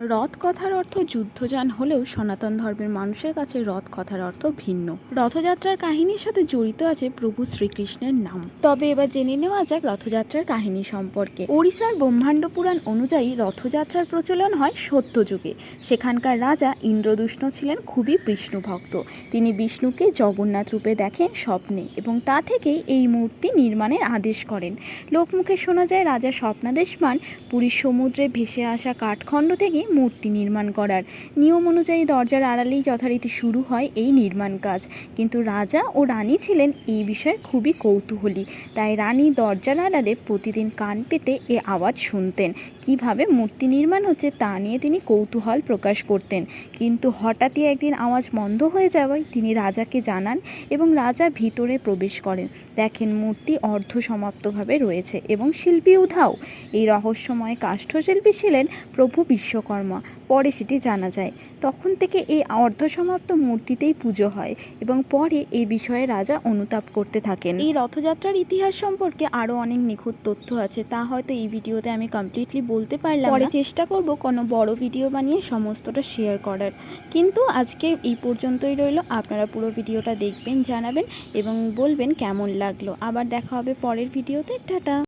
রথ কথার অর্থ যুদ্ধযান হলেও সনাতন ধর্মের মানুষের কাছে রথ কথার অর্থ ভিন্ন। রথযাত্রার কাহিনীর সাথে জড়িত আছে প্রভু শ্রীকৃষ্ণের নাম। তবে এবার জেনে নেওয়া যাক রথযাত্রার কাহিনী সম্পর্কে। ওড়িশার ব্রহ্মাণ্ড পুরাণ অনুযায়ী রথযাত্রার প্রচলন হয় সত্যযুগে। সেখানকার রাজা ইন্দ্রদুষ্ণ ছিলেন খুবই বিষ্ণু ভক্ত। তিনি বিষ্ণুকে জগন্নাথ রূপে দেখেন স্বপ্নে এবং তা থেকেই এই মূর্তি নির্মাণের আদেশ করেন। লোকমুখে শোনা যায় রাজা স্বপ্নাদেশ পান পুরীর সমুদ্রে ভেসে আসা কাঠখণ্ড থেকে মূর্তি নির্মাণ করার। নিয়ম অনুযায়ী দরজার আড়ালেই যথারীতি শুরু হয় এই নির্মাণ কাজ। কিন্তু রাজা ও রানী ছিলেন এই বিষয়ে খুবই কৌতূহলী, তাই রানী দরজার আড়ালে প্রতিদিন কান পেতে এ আওয়াজ শুনতেন। কিভাবে মূর্তি নির্মাণ হচ্ছে তা নিয়ে তিনি কৌতূহল প্রকাশ করতেন। কিন্তু হঠাৎই একদিন আওয়াজ বন্ধ হয়ে যাওয়ায় তিনি রাজাকে জানান এবং রাজা ভিতরে প্রবেশ করেন। দেখেন মূর্তি অর্ধসমাপ্তভাবে রয়েছে এবং শিল্পী উধাও। এই রহস্যময় কাষ্ঠশিল্পী ছিলেন প্রভু বিশ্বকর্মা। পরে সেটি জানা যায়। তখন থেকে এই অর্ধসমাপ্ত মূর্তিতেই পুজো হয় এবং পরে এই বিষয়ে রাজা অনুতাপ করতে থাকেন। এই রথযাত্রার ইতিহাস সম্পর্কে আরও অনেক নিখুঁত তথ্য আছে, তা হয়তো এই ভিডিওতে আমি কমপ্লিটলি বলতে পারলাম না। পরে চেষ্টা করব কোনো বড় ভিডিও বানিয়ে সমস্তটা শেয়ার করার। কিন্তু আজকে এই পর্যন্তই রইল। আপনারা পুরো ভিডিওটা দেখবেন, জানাবেন এবং বলবেন কেমন লাগলো। আবার দেখা হবে পরের ভিডিওতে। টাটা।